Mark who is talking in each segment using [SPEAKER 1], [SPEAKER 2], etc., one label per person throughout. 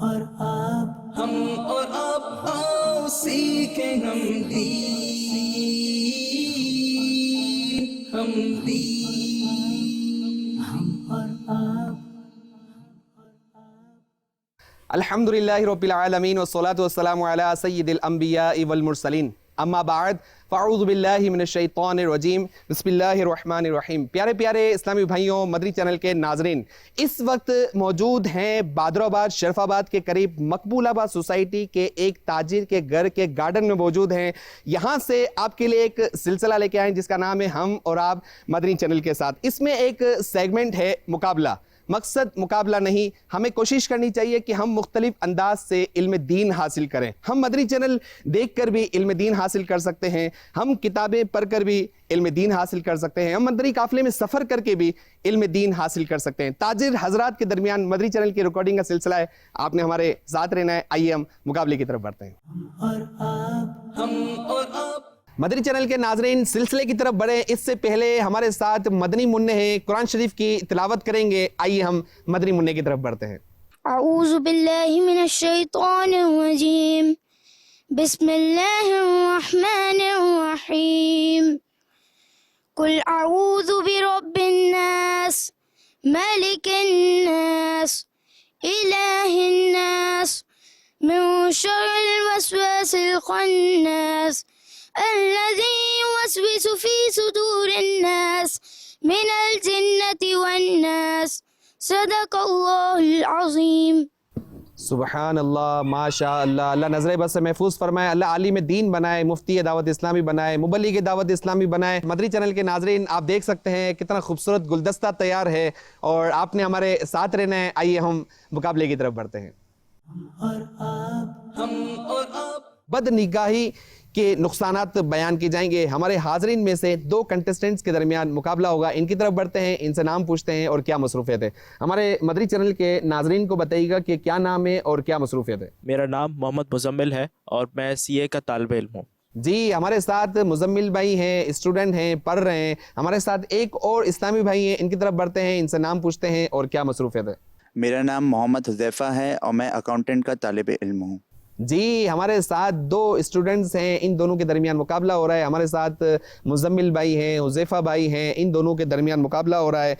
[SPEAKER 1] اور آپ آؤ سیکھیں ہم
[SPEAKER 2] الحمدللہ رب العالمین والصلاة والسلام علی سید الانبیاء والمرسلین اما بعد فاعوذ باللہ من الشیطان الرجیم بسم اللہ الرحمن الرحیم۔ پیارے پیارے اسلامی بھائیوں، مدنی چینل کے ناظرین، اس وقت موجود ہیں بادرآباد شرف آباد کے قریب مقبول آباد سوسائٹی کے ایک تاجر کے گھر کے گارڈن میں موجود ہیں۔ یہاں سے آپ کے لیے ایک سلسلہ لے کے آئیں جس کا نام ہے ہم اور آپ مدنی چینل کے ساتھ۔ اس میں ایک سیگمنٹ ہے مقابلہ۔ مقصد مقابلہ نہیں، ہمیں کوشش کرنی چاہیے کہ ہم مختلف انداز سے علم دین حاصل کریں۔ ہم مدنی چینل دیکھ کر بھی علم دین حاصل کر سکتے ہیں، ہم کتابیں پڑھ کر بھی علم دین حاصل کر سکتے ہیں، ہم مدنی قافلے میں سفر کر کے بھی علم دین حاصل کر سکتے ہیں۔ تاجر حضرات کے درمیان مدنی چینل کی ریکارڈنگ کا سلسلہ ہے، آپ نے ہمارے ساتھ رہنا ہے۔ آئیے ہم مقابلے کی طرف بڑھتے ہیں۔
[SPEAKER 1] ہم اور آپ
[SPEAKER 2] مدنی چینل کے ناظرین، سلسلے کی طرف بڑھیں اس سے پہلے ہمارے ساتھ مدنی منع ہیں، قرآن شریف کی تلاوت کریں گے۔ آئیے ہم مدنی منع کی طرف بڑھتے ہیں۔
[SPEAKER 3] اعوذ باللہ من الشیطان الرجیم، بسم اللہ الرحمن الرحیم، قل اعوذ برب الناس ملک الناس الہ الناس من شر الوسواس الخناس الذي يوسوس في صدور الناس من الجنة والناس، صدق اللہ العظیم۔
[SPEAKER 2] سبحان اللہ، ماشاء اللہ۔ اللہ نظر بس سے محفوظ فرمائے، اللہ عالم دین بنائے، مفتی دعوت اسلامی بنائے، مبلغ دعوت اسلامی بنائے۔ مدنی چینل کے ناظرین، آپ دیکھ سکتے ہیں کتنا خوبصورت گلدستہ تیار ہے اور آپ نے ہمارے ساتھ رہنا ہے۔ آئیے ہم مقابلے کی طرف بڑھتے ہیں۔
[SPEAKER 1] ہم اور آپ
[SPEAKER 2] بد نگاہی کے نقصانات بیان کی جائیں گے۔ ہمارے حاضرین میں سے دو کنٹیسٹنٹس کے درمیان مقابلہ ہوگا، ان کی طرف بڑھتے ہیں، ان سے نام پوچھتے ہیں اور کیا مصروفیت ہے۔ ہمارے مدنی چینل کے ناظرین کو بتائیے گا کہ کیا نام ہے اور کیا مصروفیت ہے۔
[SPEAKER 4] میرا نام محمد مزمل ہے اور میں سی اے کا طالب علم ہوں۔
[SPEAKER 2] جی، ہمارے ساتھ مزمل بھائی ہیں، اسٹوڈنٹ ہیں، پڑھ رہے ہیں۔ ہمارے ساتھ ایک اور اسلامی بھائی ہیں، ان کی طرف بڑھتے ہیں، ان سے نام پوچھتے ہیں اور کیا مصروفیت ہے۔
[SPEAKER 5] میرا نام محمد حذیفہ ہے اور میں اکاؤنٹنٹ کا طالب علم ہوں۔
[SPEAKER 2] جی، ہمارے ساتھ دو اسٹوڈنٹس ہیں، ان دونوں کے درمیان مقابلہ ہو رہا ہے۔ ہمارے ساتھ مزمل بھائی ہیں، حذیفہ بھائی ہیں، ان دونوں کے درمیان مقابلہ ہو رہا ہے۔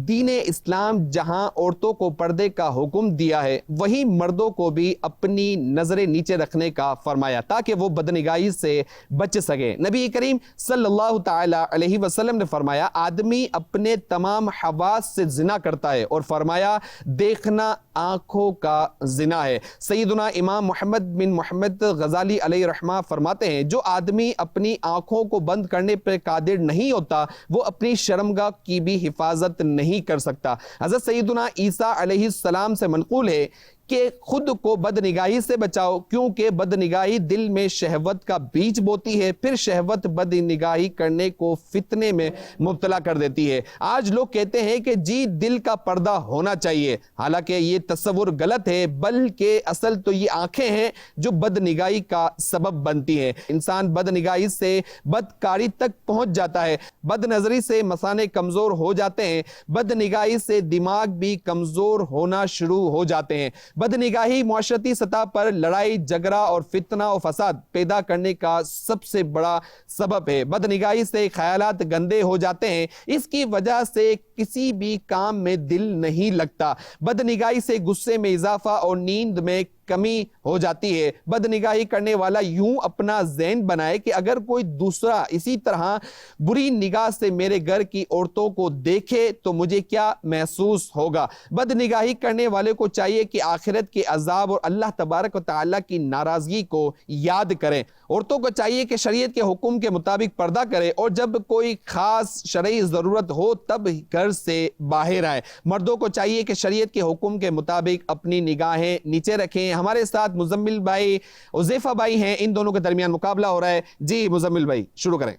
[SPEAKER 2] دین اسلام جہاں عورتوں کو پردے کا حکم دیا ہے، وہیں مردوں کو بھی اپنی نظریں نیچے رکھنے کا فرمایا تاکہ وہ بدنگاہی سے بچ سکے۔ نبی کریم صلی اللہ تعالی علیہ وسلم نے فرمایا، آدمی اپنے تمام حواس سے زنا کرتا ہے، اور فرمایا دیکھنا آنکھوں کا زنا ہے۔ سیدنا امام محمد بن محمد غزالی علیہ رحمہ فرماتے ہیں، جو آدمی اپنی آنکھوں کو بند کرنے پر قادر نہیں ہوتا، وہ اپنی شرمگاہ کی بھی حفاظت نہیں کر سکتا۔ حضرت سیدنا عیسیٰ علیہ السلام سے منقول ہے کہ خود کو بد نگاہی سے بچاؤ، کیونکہ بد نگاہی دل میں شہوت کا بیج بوتی ہے، پھر شہوت بد نگاہی کرنے کو فتنے میں مبتلا کر دیتی ہے۔ آج لوگ کہتے ہیں کہ جی دل کا پردہ ہونا چاہیے، حالانکہ یہ تصور غلط ہے، بلکہ اصل تو یہ آنکھیں ہیں جو بد نگاہی کا سبب بنتی ہیں۔ انسان بد نگاہی سے بدکاری تک پہنچ جاتا ہے، بد نظری سے مثانے کمزور ہو جاتے ہیں، بد نگاہی سے دماغ بھی کمزور ہونا شروع ہو جاتے ہیں۔ بد نگاہی معاشرتی سطح پر لڑائی جھگڑا اور فتنہ و فساد پیدا کرنے کا سب سے بڑا سبب ہے۔ بد نگاہی سے خیالات گندے ہو جاتے ہیں، اس کی وجہ سے کسی بھی کام میں دل نہیں لگتا۔ بد نگاہی سے غصے میں اضافہ اور نیند میں کمی ہو جاتی ہے۔ بد نگاہی کرنے والا یوں اپنا ذہن بنائے کہ اگر کوئی دوسرا اسی طرح بری نگاہ سے میرے گھر کی عورتوں کو دیکھے تو مجھے کیا محسوس ہوگا۔ بد نگاہی کرنے والے کو چاہیے کہ آخرت کے عذاب اور اللہ تبارک و تعالیٰ کی ناراضگی کو یاد کریں۔ عورتوں کو چاہیے کہ شریعت کے حکم کے مطابق پردہ کرے اور جب کوئی خاص شرعی ضرورت ہو تب گھر سے باہر آئے۔ مردوں کو چاہیے کہ شریعت کے حکم کے مطابق اپنی نگاہیں نیچے رکھیں۔ ہمارے ساتھ مزمل بھائی، حذیفہ بھائی ہیں، ان دونوں کے درمیان مقابلہ ہو رہا ہے۔ جی مزمل بھائی شروع کریں۔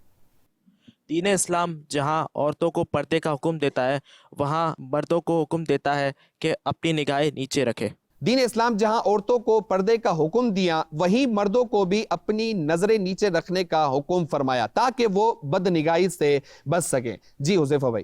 [SPEAKER 4] دین اسلام جہاں عورتوں کو پردے کا حکم دیتا ہے، وہاں مردوں کو حکم دیتا ہے کہ اپنی نگاہیں نیچے رکھے۔
[SPEAKER 2] دین اسلام جہاں عورتوں کو پردے کا حکم دیا، وہیں مردوں کو بھی اپنی نظریں نیچے رکھنے کا حکم فرمایا تاکہ وہ بد نگاہی سے بچ سکیں۔ جی حذیفہ بھائی۔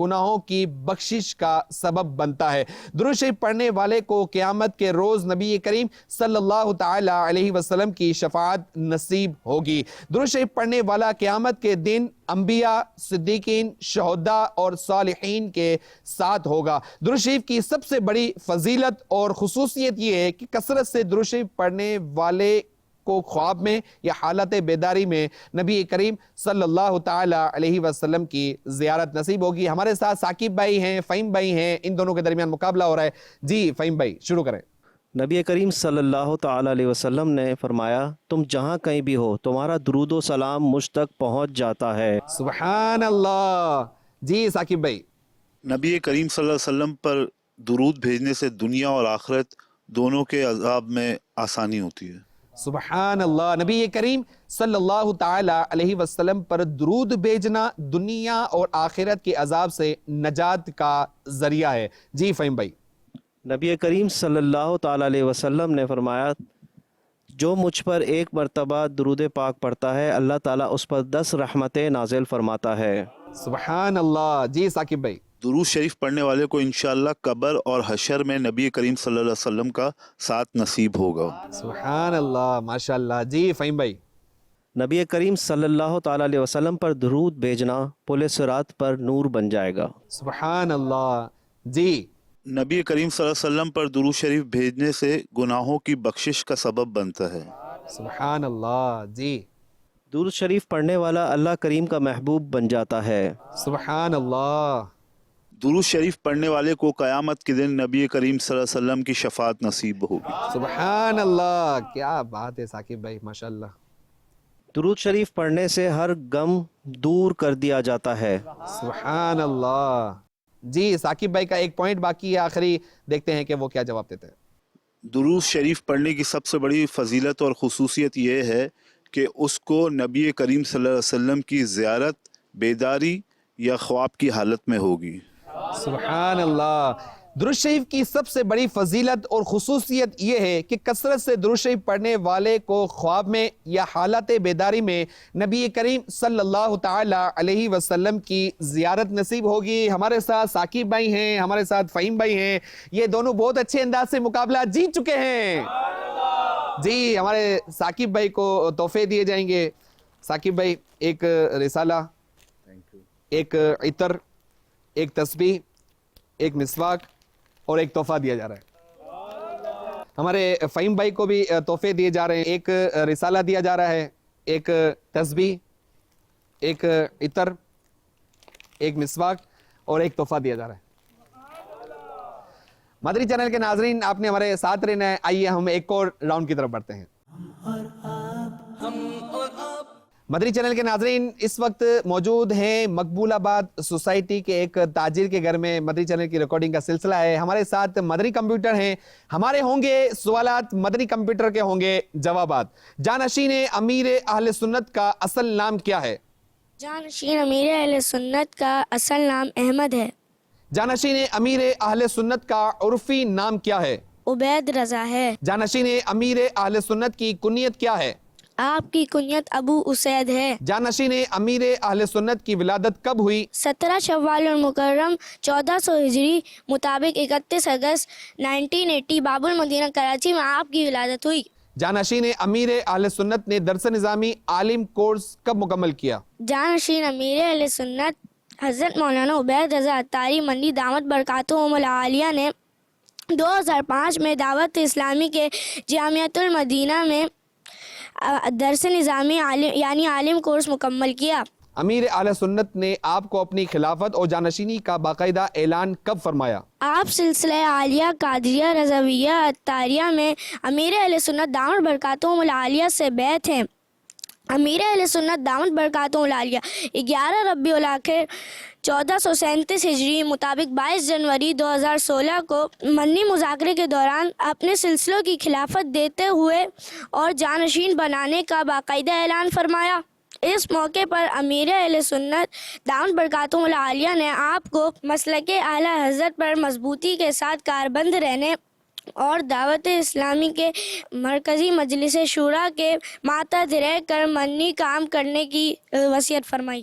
[SPEAKER 2] گناہوں کی بخشش کا سبب بنتا ہے۔ درود شریف پڑھنے والے کو قیامت کے روز نبی کریم صلی اللہ تعالی علیہ وسلم کی شفاعت نصیب ہوگی۔ درود شریف پڑھنے والا قیامت کے دن انبیاء، صدیقین، شہداء اور صالحین کے ساتھ ہوگا۔ درود شریف کی سب سے بڑی فضیلت اور خصوصیت یہ ہے کہ کثرت سے درود شریف پڑھنے والے کو خواب میں یا حالت بیداری میں نبی کریم صلی اللہ تعالی علیہ وسلم کی زیارت نصیب ہوگی۔ ہمارے ساتھ ثاقب بھائی ہیں، فہیم بھائی ہیں، ان دونوں کے درمیان مقابلہ ہو رہا ہے۔ جی فہیم بھائی شروع کریں۔
[SPEAKER 6] نبی کریم صلی اللہ تعالی علیہ وسلم نے فرمایا تم جہاں کہیں بھی ہو تمہارا درود و سلام مجھ تک پہنچ جاتا ہے۔
[SPEAKER 2] سبحان اللہ۔ جی ثاقب بھائی۔
[SPEAKER 7] نبی کریم صلی اللہ علیہ وسلم پر درود بھیجنے سے دنیا اور آخرت دونوں کے عذاب میں آسانی ہوتی ہے۔
[SPEAKER 2] سبحان اللہ۔ نبی کریم صلی اللہ تعالی علیہ وسلم پر درود بھیجنا دنیا اور آخرت کے عذاب سے نجات کا ذریعہ ہے۔ جی فہیم بھائی۔
[SPEAKER 6] نبی کریم صلی اللہ تعالی علیہ وسلم نے فرمایا جو مجھ پر ایک مرتبہ درود پاک پڑھتا ہے اللہ تعالیٰ اس پر 10 رحمتیں نازل فرماتا ہے۔
[SPEAKER 2] سبحان اللہ۔ جی ثاقب بھائی۔
[SPEAKER 7] درود شریف پڑھنے والے کو انشاءاللہ قبر اور حشر میں نبی کریم صلی اللہ علیہ وسلم کا ساتھ نصیب ہوگا۔
[SPEAKER 2] سبحان اللہ، ماشاءاللہ۔ جی فہیم بھائی۔
[SPEAKER 6] نبی کریم صلی اللہ تعالی علیہ وسلم پر درود بھیجنا پل صراط پر نور بن جائے گا۔
[SPEAKER 2] سبحان اللہ۔ جی
[SPEAKER 7] نبی کریم صلی اللہ علیہ وسلم پر درود شریف بھیجنے سے گناہوں کی بخشش کا سبب بنتا ہے۔
[SPEAKER 2] سبحان اللہ۔ جی
[SPEAKER 6] درود شریف پڑھنے والا اللہ کریم کا محبوب بن جاتا ہے۔
[SPEAKER 2] سبحان اللہ۔
[SPEAKER 7] درود شریف پڑھنے والے کو قیامت کے دن نبی کریم صلی اللہ علیہ وسلم کی شفاعت نصیب ہوگی۔
[SPEAKER 2] سبحان اللہ۔ کیا بات ہے ثاقب بھائی، ماشاءاللہ۔
[SPEAKER 6] درود شریف پڑھنے سے ہر غم دور کر دیا جاتا ہے۔
[SPEAKER 2] سبحان اللہ۔ جی ثاقب بھائی کا ایک پوائنٹ باقی ہے آخری، دیکھتے ہیں کہ وہ کیا جواب دیتے ہیں۔
[SPEAKER 7] درود شریف پڑھنے کی سب سے بڑی فضیلت اور خصوصیت یہ ہے کہ اس کو نبی کریم صلی اللہ علیہ وسلم کی زیارت بیداری یا خواب کی حالت میں ہوگی۔
[SPEAKER 2] سبحان اللہ۔ درود شریف کی سب سے بڑی فضیلت اور خصوصیت یہ ہے کہ کثرت سے درود شریف پڑھنے والے کو خواب میں یا حالت بیداری میں نبی کریم صلی اللہ تعالی علیہ وسلم کی زیارت نصیب ہوگی۔ ہمارے ساتھ ثاقب بھائی ہیں، ہمارے ساتھ فہیم بھائی ہیں، یہ دونوں بہت اچھے انداز سے مقابلہ جیت چکے ہیں۔ جی ہمارے ثاقب بھائی کو تحفے دیے جائیں گے۔ ثاقب بھائی ایک رسالہ، ایک عطر، ایک تسبیح، ایک مسواک اور ایک تحفہ دیا جا رہا ہے۔ ہمارے فہیم بھائی کو بھی تحفے دیے جا رہے ہیں، ایک رسالہ دیا جا رہا ہے، ایک تسبیح، ایک عطر، ایک مسواک اور ایک تحفہ دیا جا رہا ہے۔ مدری چینل کے ناظرین آپ نے ہمارے ساتھ رہنا ہے۔ آئیے ہم ایک اور راؤنڈ کی طرف بڑھتے ہیں۔ مدری چینل کے ناظرین اس وقت موجود ہیں مقبول آباد سوسائٹی کے ایک تاجر کے گھر میں۔ مدری چینل کی ریکارڈنگ کا سلسلہ ہے۔ ہمارے ساتھ مدری کمپیوٹر ہیں، ہمارے ہوں گے سوالات، مدری کمپیوٹر کے ہوں گے جوابات۔ جانشین امیر اہل سنت کا اصل نام کیا ہے؟
[SPEAKER 3] جانشین امیر اہل سنت کا اصل نام احمد ہے۔
[SPEAKER 2] جانشین امیر اہل سنت کا عرفی نام کیا ہے؟
[SPEAKER 3] عبید رضا ہے۔
[SPEAKER 2] جانشین امیر اہل سنت کی کنیت کیا ہے؟
[SPEAKER 3] آپ کی کنیت ابو اسید ہے۔
[SPEAKER 2] جانشین امیر اہل سنت کی ولادت کب ہوئی؟
[SPEAKER 3] 17 شوال المکرم 1400 ہجری مطابق 31 اگست 1980 باب المدینہ کراچی میں آپ کی ولادت ہوئی۔
[SPEAKER 2] جانشین امیر اہل سنت نے درس نظامی عالم کورس کب مکمل کیا؟
[SPEAKER 3] جانشین امیر اہل سنت حضرت مولانا عبید رضا عطاری منی دامت برکاتہم العالیہ نے 2005 میں دعوت اسلامی کے جامعۃ المدینہ میں درس نظامی یعنی عالم کورس مکمل کیا۔
[SPEAKER 2] امیر اہل سنت نے آپ کو اپنی خلافت اور جانشینی کا باقاعدہ اعلان کب فرمایا؟
[SPEAKER 3] آپ سلسلہ عالیہ قادریہ رضویہ عطاریہ میں امیر اہل سنت دامت برکاتہم العالیہ سے بیعت ہیں۔ امیر اہل سنت دامت برکاتہم العالیہ 11 ربیع الاخر 1437 ہجری مطابق 22 جنوری 2016 کو منی مذاکرے کے دوران اپنے سلسلوں کی خلافت دیتے ہوئے اور جانشین بنانے کا باقاعدہ اعلان فرمایا۔ اس موقع پر امیر اہل سنت دامت برکاتہم العالیہ نے آپ کو مسلک اعلیٰ حضرت پر مضبوطی کے ساتھ کاربند رہنے اور دعوت اسلامی کے مرکزی مجلس شورا کے ماتحت رہ کر منی کام کرنے کی وصیت فرمائی۔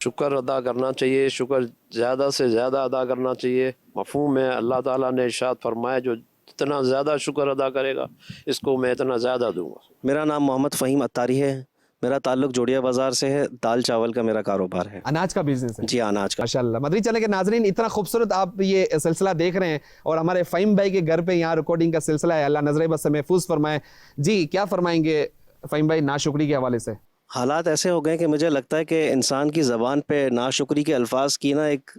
[SPEAKER 6] شکر ادا کرنا چاہیے، شکر زیادہ سے زیادہ ادا کرنا چاہیے، مفہوم ہے۔ اللہ تعالیٰ نے ارشاد فرمایا جو جتنا زیادہ شکر ادا کرے گا اس کو میں اتنا زیادہ دوں گا۔ میرا نام محمد فہیم اتاری ہے، میرا تعلق جوڑیا بازار سے ہے، دال چاول کا میرا کاروبار ہے۔
[SPEAKER 2] اناج کا بزنس ہے؟
[SPEAKER 6] جی اناج کا۔
[SPEAKER 2] ماشاءاللہ۔ مدنی چینل کے ناظرین، اتنا خوبصورت آپ یہ سلسلہ دیکھ رہے ہیں اور ہمارے فہیم بھائی کے گھر پہ یہاں ریکارڈنگ کا سلسلہ ہے، اللہ نظر بس سے محفوظ فرمائے۔ جی کیا فرمائیں گے فہیم بھائی ناشکری کے حوالے سے؟
[SPEAKER 6] حالات ایسے ہو گئے کہ مجھے لگتا ہے کہ انسان کی زبان پہ ناشکری کے الفاظ کی نا ایک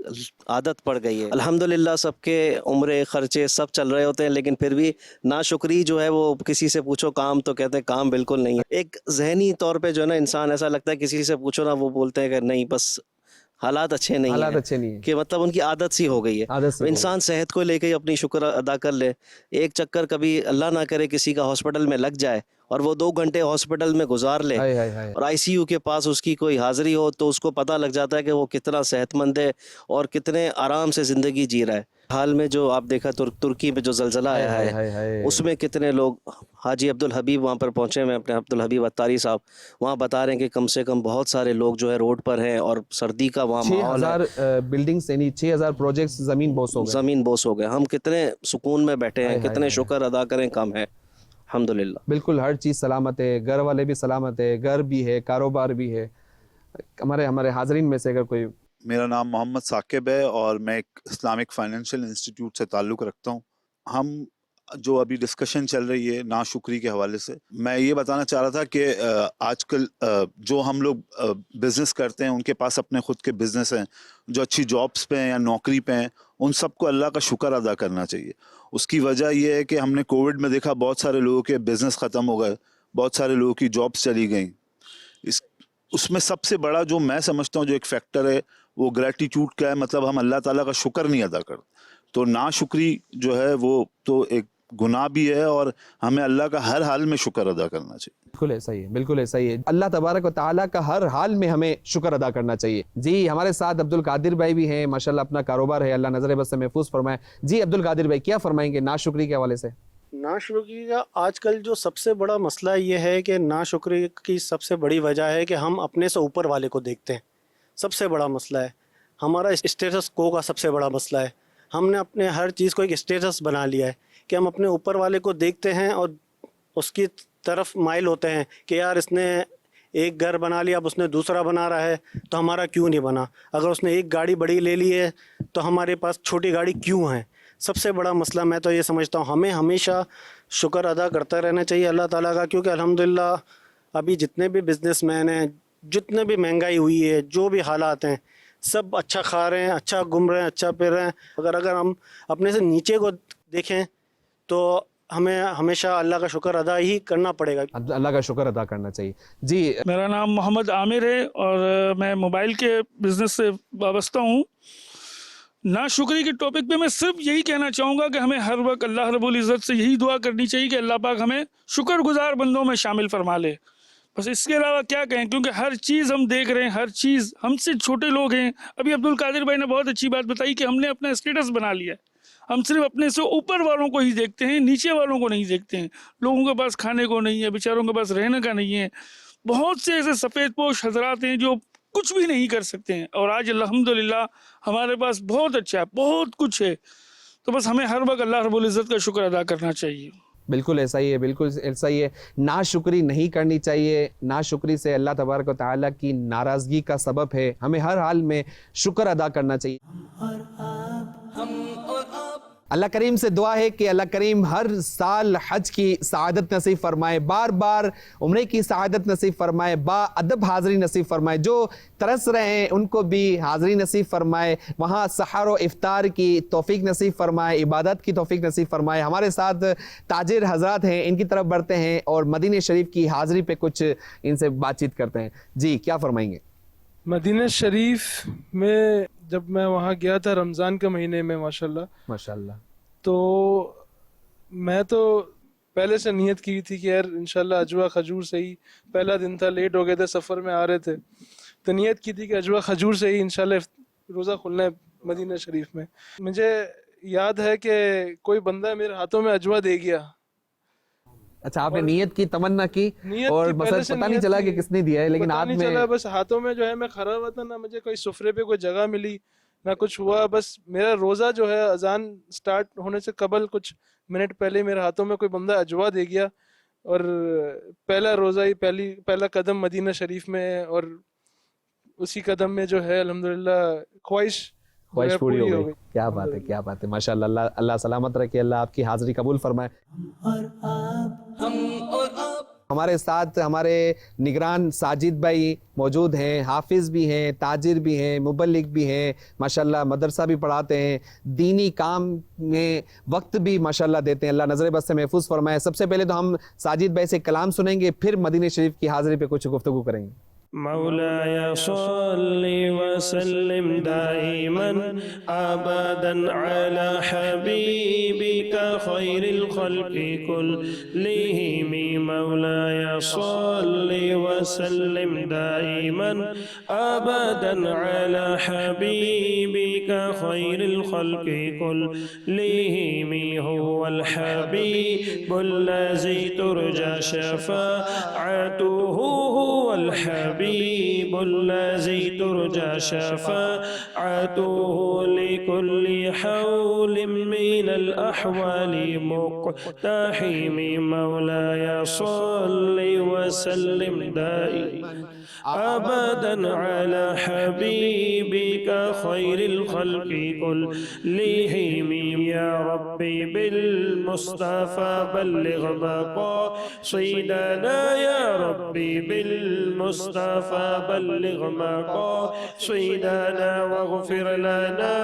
[SPEAKER 6] عادت پڑ گئی ہے۔ الحمدللہ سب کے عمرے خرچے سب چل رہے ہوتے ہیں، لیکن پھر بھی ناشکری جو ہے وہ کسی سے پوچھو کام تو کہتے ہیں کام بالکل نہیں ہے۔ ایک ذہنی طور پہ جو ہے نا انسان ایسا لگتا ہے کسی سے پوچھو نا وہ بولتے ہیں کہ نہیں بس حالات اچھے نہیں
[SPEAKER 2] حالات
[SPEAKER 6] ہیں،
[SPEAKER 2] اچھے نہیں ہیں
[SPEAKER 6] کہ مطلب ان کی عادت سی ہو گئی ہے۔
[SPEAKER 2] عادت سے
[SPEAKER 6] انسان صحت کو لے کے اپنی شکر ادا کر لے، ایک چکر کبھی اللہ نہ کرے کسی کا ہاسپٹل میں لگ جائے اور وہ 2 گھنٹے ہاسپٹل میں گزار لے
[SPEAKER 2] ہائے ہائے ہائے۔
[SPEAKER 6] اور آئی سی یو کے پاس اس کی کوئی حاضری ہو تو اس کو پتہ لگ جاتا ہے کہ وہ کتنا صحت مند ہے اور کتنے آرام سے زندگی جی رہا ہے۔ حال میں جو آپ دیکھا ترکی میں جو زلزلہ آیا ہے اس میں کتنے لوگ، حاجی عبدالحبیب وہاں پر پہنچے ہوئے اپنے عبدالحبیب اتاری صاحب، وہاں بتا رہے ہیں کہ کم سے کم بہت سارے لوگ جو ہے روڈ پر ہیں اور سردی کا وہاں ماحول ہے۔
[SPEAKER 2] 6000 بلڈنگز یعنی 6000 پروجیکٹس زمین بوس ہو گئے،
[SPEAKER 6] زمین بوس ہو گئے۔ ہم کتنے سکون میں بیٹھے ہیں، کتنے شکر ادا کریں کم ہے الحمدللہ۔
[SPEAKER 2] بالکل ہر چیز سلامت ہے، گھر والے بھی سلامت ہے، گھر بھی ہے، کاروبار بھی ہے۔ ہمارے حاضرین میں سے اگر کوئی؟
[SPEAKER 7] میرا نام محمد ثاقب ہے اور میں ایک اسلامک فائنینشیل انسٹیٹیوٹ سے تعلق رکھتا ہوں۔ ہم جو ابھی ڈسکشن چل رہی ہے ناشکری کے حوالے سے، میں یہ بتانا چاہ رہا تھا کہ آج کل جو ہم لوگ بزنس کرتے ہیں ان کے پاس اپنے خود کے بزنس ہیں، جو اچھی جابس پہ ہیں یا نوکری پہ ہیں، ان سب کو اللہ کا شکر ادا کرنا چاہیے۔ اس کی وجہ یہ ہے کہ ہم نے کووڈ میں دیکھا بہت سارے لوگوں کے بزنس ختم ہو گئے، بہت سارے لوگوں کی جابس چلی گئیں۔ اس میں سب سے بڑا جو میں سمجھتا ہوں جو ایک فیکٹر ہے وہ گریٹیٹیوڈ کا ہے، مطلب ہم اللہ تعالیٰ کا شکر نہیں ادا کرتے۔ تو ناشکری جو ہے وہ تو ایک گناہ بھی ہے اور ہمیں اللہ کا ہر حال میں شکر ادا کرنا چاہیے۔
[SPEAKER 2] بالکل ایسا ہی ہے، بالکل ایسا ہی ہے۔ اللہ تبارک و تعالیٰ کا ہر حال میں ہمیں شکر ادا کرنا چاہیے۔ جی ہمارے ساتھ عبدالقادر بھائی بھی ہیں، ماشاءاللہ اپنا کاروبار ہے، اللہ نظر بس سے محفوظ فرمائے۔ جی عبدالقادر بھائی کیا فرمائیں گے ناشکری کے حوالے سے؟
[SPEAKER 8] ناشکری کا آج کل جو سب سے بڑا مسئلہ یہ ہے کہ ناشکری کی سب سے بڑی وجہ ہے کہ ہم اپنے سے اوپر والے کو دیکھتے ہیں، سب سے بڑا مسئلہ ہے۔ ہمارا اسٹیٹس کو کا سب سے بڑا مسئلہ ہے۔ ہم نے اپنے ہر چیز کو ایک اسٹیٹس بنا لیا ہے کہ ہم اپنے اوپر والے کو دیکھتے ہیں اور اس کی طرف مائل ہوتے ہیں کہ یار اس نے ایک گھر بنا لیا، اب اس نے دوسرا بنا رہا ہے تو ہمارا کیوں نہیں بنا؟ اگر اس نے ایک گاڑی بڑی لے لی ہے تو ہمارے پاس چھوٹی گاڑی کیوں ہے؟ سب سے بڑا مسئلہ میں تو یہ سمجھتا ہوں ہمیں ہمیشہ شکر ادا کرتا رہنا چاہیے اللہ تعالیٰ کا، کیونکہ الحمدللہ ابھی جتنے بھی بزنس مین ہیں، جتنے بھی مہنگائی ہوئی ہے، جو بھی حالات ہیں، سب اچھا کھا رہے ہیں، اچھا گھوم رہے ہیں، اچھا پھر رہے ہیں۔ اگر ہم اپنے سے نیچے کو دیکھیں تو ہمیں ہمیشہ اللہ کا شکر ادا ہی کرنا پڑے گا۔
[SPEAKER 2] اللہ کا شکر ادا کرنا چاہیے۔ جی
[SPEAKER 9] میرا نام محمد عامر ہے اور میں موبائل کے بزنس سے وابستہ ہوں۔ ناشکری کے ٹاپک پہ میں صرف یہی کہنا چاہوں گا کہ ہمیں ہر وقت اللہ رب العزت سے یہی دعا کرنی چاہیے کہ اللہ پاک ہمیں شکر گزار بندوں میں شامل فرما لے۔ بس اس کے علاوہ کیا کہیں، کیونکہ ہر چیز ہم دیکھ رہے ہیں، ہر چیز ہم سے چھوٹے لوگ ہیں۔ ابھی عبدالقادر بھائی نے بہت اچھی بات بتائی کہ ہم نے اپنا اسٹیٹس بنا لیا ہے، ہم صرف اپنے سے اوپر والوں کو ہی دیکھتے ہیں، نیچے والوں کو نہیں دیکھتے ہیں۔ لوگوں کے پاس کھانے کو نہیں ہے، بیچاروں کے پاس رہنے کا نہیں ہے۔ بہت سے ایسے سفید پوش حضرات ہیں جو کچھ بھی نہیں کر سکتے ہیں، اور آج الحمدللہ ہمارے پاس بہت اچھا ہے، بہت کچھ ہے۔ تو بس ہمیں ہر وقت اللہ رب العزت کا شکر ادا کرنا چاہیے۔
[SPEAKER 2] بالکل ایسا ہی ہے، بالکل ایسا ہی ہے۔ ناشکری نہیں کرنی چاہیے، ناشکری سے اللہ تبارک و تعالیٰ کی ناراضگی کا سبب ہے۔ ہمیں ہر حال میں شکر ادا کرنا چاہیے۔ اللہ کریم سے دعا ہے کہ اللہ کریم ہر سال حج کی سعادت نصیب فرمائے، بار بار عمرے کی سعادت نصیب فرمائے، با ادب حاضری نصیب فرمائے، جو ترس رہے ہیں ان کو بھی حاضری نصیب فرمائے، وہاں سحر و افطار کی توفیق نصیب فرمائے، عبادت کی توفیق نصیب فرمائے۔ ہمارے ساتھ تاجر حضرات ہیں، ان کی طرف بڑھتے ہیں اور مدینہ شریف کی حاضری پہ کچھ ان سے بات چیت کرتے ہیں۔ جی کیا فرمائیں گے؟
[SPEAKER 9] مدینہ شریف میں جب میں وہاں گیا تھا رمضان کے مہینے میں،
[SPEAKER 2] ماشاءاللہ،
[SPEAKER 9] تو میں تو پہلے سے نیت کی تھی کہ یار انشاءاللہ اجوا کھجور سے ہی، پہلا دن تھا، لیٹ ہو گئے تھے، سفر میں آ رہے تھے، تو نیت کی تھی کہ اجوا کھجور سے ہی انشاءاللہ روزہ کھلنا ہے مدینہ شریف میں۔ مجھے یاد ہے کہ کوئی بندہ میرے ہاتھوں میں اجوا دے گیا،
[SPEAKER 2] اچھا آپ نے نیت کی تمنا کی
[SPEAKER 10] نیت
[SPEAKER 2] اور
[SPEAKER 10] کی
[SPEAKER 2] مثلا
[SPEAKER 10] پہلے سے
[SPEAKER 2] پتہ نہیں
[SPEAKER 10] نیت
[SPEAKER 2] چلا
[SPEAKER 10] کی،
[SPEAKER 2] کہ کس نے دیا ہے لیکن
[SPEAKER 10] پتہ
[SPEAKER 2] ہاتھ
[SPEAKER 10] نہیں
[SPEAKER 2] میں
[SPEAKER 10] چلا، بس ہاتھوں میں جو ہے میں کھڑا ہوا تھا، نہ مجھے کوئی سفرے پہ کوئی جگہ ملی نہ کچھ ہوا، بس میرا روزہ جو ہے اذان سٹارٹ ہونے سے قبل کچھ منٹ پہلے میرے ہاتھوں میں کوئی بندہ اجوا دے گیا، اور پہلا روزہ ہی پہلا قدم مدینہ شریف میں ہے، اور اسی قدم میں جو ہے الحمدللہ خواہش
[SPEAKER 2] خواہش پوری ہو گئی. کیا بات ہے، کیا بات ہے، ماشاء اللہ. اللہ اللہ سلامت رکھے، اللہ آپ کی حاضری قبول فرمائے.
[SPEAKER 1] ہم اور آپ
[SPEAKER 2] ہمارے ساتھ ہمارے نگران ساجد بھائی موجود ہیں، حافظ بھی ہیں، تاجر بھی ہیں، مبلغ بھی ہیں، ماشاءاللہ مدرسہ بھی پڑھاتے ہیں، دینی کام میں وقت بھی ماشاءاللہ دیتے ہیں. اللہ نظر بد سے محفوظ فرمائے. سب سے پہلے تو ہم ساجد بھائی سے کلام سنیں گے، پھر مدینہ شریف کی حاضری پہ کچھ گفتگو کریں گے.
[SPEAKER 11] مولاي صل وسلم دائما ابدا على حبيبك خير الخلق كلهم. مولاي صل وسلم دائما ابدا على حبيبك خير الخلق كلهم. هو الحبيب الذي ترجى شفاعته، هو الحبيب الذي ترجى شفاعته لكل حول من الأحوال مقتحم. مولاي صل وسلم دائما أبدا على حبيبك خير الخلق كلهم. يا ربي بالمصطفى بلغ مقاصدنا، يا ربي بالمصطفى بلغ مقاصدنا، واغفر لنا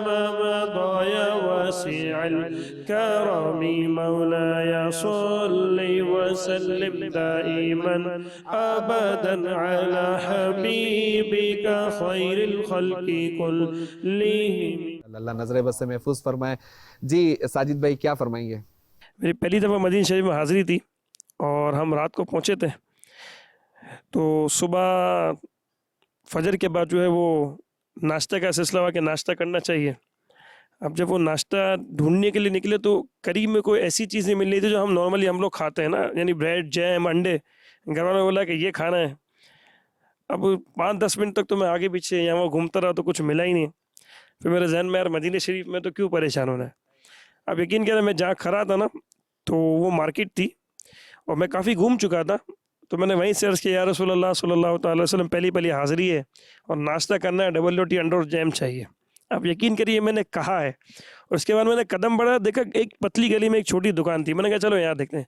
[SPEAKER 11] ما مضى يا واسع الكرم. مولاي صل وسلم دائما أبدا على حبيبك خير الخلق كلهم.
[SPEAKER 2] اللہ نظر بد سے محفوظ فرمائے. جی ساجد بھائی کیا فرمائیں گے؟
[SPEAKER 11] میری پہلی دفعہ مدینہ شریف میں حاضری تھی اور ہم رات کو پہنچے تھے، تو صبح فجر کے بعد جو ہے وہ ناشتہ کا سلسلہ ہوا کہ ناشتہ کرنا چاہیے. اب جب وہ ناشتہ ڈھونڈنے کے لیے نکلے تو قریب میں کوئی ایسی چیز نہیں مل رہی تھی جو ہم نارملی ہم لوگ کھاتے ہیں نا، یعنی بریڈ، جیم، انڈے. گھر والوں نے بولا کہ یہ کھانا ہے. اب 5-10 منٹ تک تو میں آگے پیچھے یہاں وہ گھومتا رہا تو کچھ ملا ہی نہیں. پھر میرے ذہن میں یار مدینہ شریف میں تو کیوں پریشان ہونا ہے. اب یقین کریں میں جہاں کھڑا تھا نا تو وہ مارکیٹ تھی اور میں کافی گھوم چکا تھا، تو میں نے وہیں سے عرض کیا یا رسول اللہ صلی اللہ تعالی وسلم پہلی حاضری ہے اور ناشتہ کرنا ہے، ڈبل روٹی انڈا اور جیم چاہیے. اب یقین کریے میں نے کہا ہے اور اس کے بعد میں نے قدم بڑھا، دیکھا ایک پتلی گلی میں ایک چھوٹی دکان تھی. میں نے کہا چلو یہاں دیکھتے ہیں.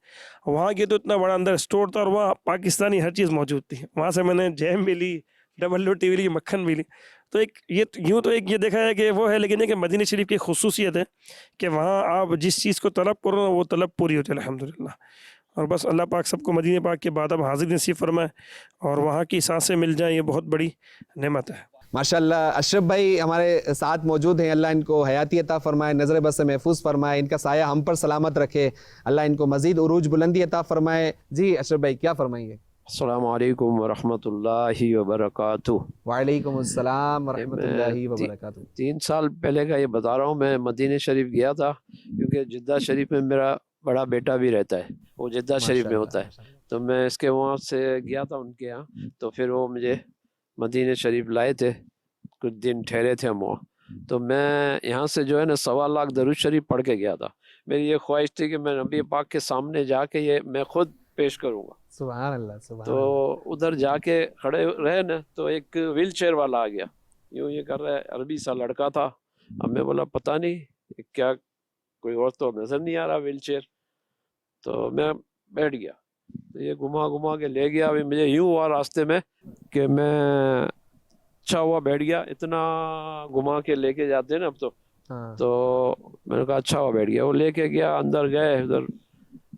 [SPEAKER 11] وہاں کی تو اتنا بڑا اندر اسٹور تھا اور وہاں پاکستانی ہر چیز موجود تھی. وہاں سے میں نے جیم بھی لی، ڈبل روٹی بھی لی، مکھن بھی لی. تو ایک یہ یوں تو ایک یہ دیکھا ہے کہ وہ ہے، لیکن یہ کہ مدینہ شریف کی خصوصیت ہے کہ وہاں آپ جس چیز کو طلب کرو نا وہ طلب پوری ہوتی ہے الحمدللہ. اور بس اللہ پاک سب کو مدینہ پاک کے بعد اب حاضر نصیب فرمائے اور وہاں کی سانسیں مل جائیں، یہ بہت بڑی نعمت ہے.
[SPEAKER 2] ماشاءاللہ اشرف بھائی ہمارے ساتھ موجود ہیں، اللہ ان کو حیاتی عطا فرمائے، نظر بد سے محفوظ فرمائے، ان کا سایہ ہم پر سلامت رکھے، اللہ ان کو مزید عروج بلندی عطا فرمائے. جی اشرف بھائی کیا فرمائیں گے؟
[SPEAKER 12] السلام علیکم ورحمۃ اللہ وبرکاتہ.
[SPEAKER 2] وعلیکم السلام ورحمۃ اللہ وبرکاتہ.
[SPEAKER 12] 3 سال پہلے کا یہ بتا رہا ہوں، میں مدینہ شریف گیا تھا کیونکہ جدہ شریف میں میرا بڑا بیٹا بھی رہتا ہے، وہ جدہ شریف میں ہوتا ہے، تو میں اس کے وہاں سے گیا تھا ان کے یہاں. تو پھر وہ مجھے مدینہ شریف لائے تھے، کچھ دن ٹھہرے تھے ہم وہاں. تو میں یہاں سے جو ہے نا 1.25 لاکھ درود شریف پڑھ کے گیا تھا. میری یہ خواہش تھی کہ میں نبی پاک کے سامنے جا کے یہ میں خود پیش کروں گا.
[SPEAKER 2] سبحان اللہ سبحان
[SPEAKER 12] تو ادھر جا کے کھڑے رہے نا تو ایک ویل چیئر والا آ گیا، یوں یہ کر رہا ہے، عربی سا لڑکا تھا. اب میں بولا پتہ نہیں کیا، کوئی اور تو نظر نہیں آ رہا ویل چیئر. تو میں بیٹھ گیا، تو یہ گھما کے لے گیا. ابھی مجھے یوں ہوا راستے میں کہ میں اچھا ہوا بیٹھ گیا، اتنا گھما کے لے کے جاتے ہیں نا اب تو میں نے کہا اچھا ہوا بیٹھ گیا. وہ لے کے گیا، اندر گئے، ادھر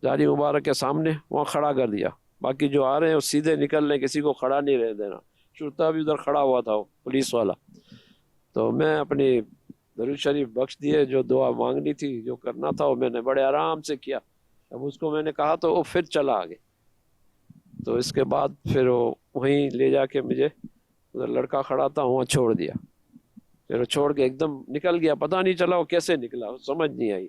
[SPEAKER 12] جاری مبارک کے سامنے وہاں کھڑا کر دیا. باقی جو آ رہے ہیں وہ سیدھے نکل رہے، کسی کو کھڑا نہیں رہ دینا. شرطا بھی ادھر کھڑا ہوا تھا، وہ پولیس والا. تو میں اپنی درود شریف بخش دیے، جو دعا مانگنی تھی، جو کرنا تھا وہ میں نے بڑے آرام سے کیا. اب اس کو میں نے کہا تو وہ پھر چلا آگے. تو اس کے بعد پھر وہ وہیں لے جا کے مجھے ادھر لڑکا کھڑا تھا وہاں چھوڑ دیا. پھر چھوڑ کے ایک دم نکل گیا، پتہ نہیں چلا وہ کیسے نکلا، سمجھ نہیں آئی.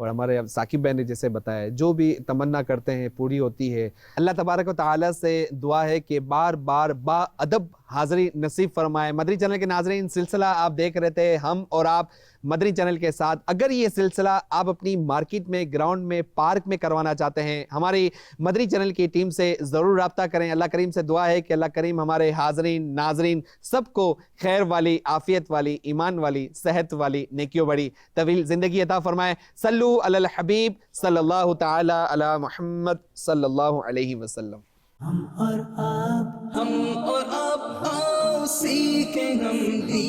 [SPEAKER 2] اور ہمارے ثاقب بھائی نے جیسے بتایا جو بھی تمنا کرتے ہیں پوری ہوتی ہے. اللہ تبارک و تعالیٰ سے دعا ہے کہ بار بار با ادب حاضری نصیب فرمائے. مدری چینل کے ناظرین سلسلہ آپ دیکھ رہے تھے ہم اور آپ مدری چینل کے ساتھ. اگر یہ سلسلہ آپ اپنی مارکیٹ میں گراؤنڈ میں پارک میں کروانا چاہتے ہیں ہماری مدری چینل کی ٹیم سے ضرور رابطہ کریں. اللہ کریم سے دعا ہے کہ اللہ کریم ہمارے حاضرین ناظرین سب کو خیر والی عافیت والی ایمان والی صحت والی نیکیوں بڑی طویل زندگی عطا فرمائے. صلو علی الحبیب صلی اللہ تعالی علی محمد صلی اللہ علیہ وسلم.
[SPEAKER 1] ہم اور آپ آؤ سیکھیں ہم بھی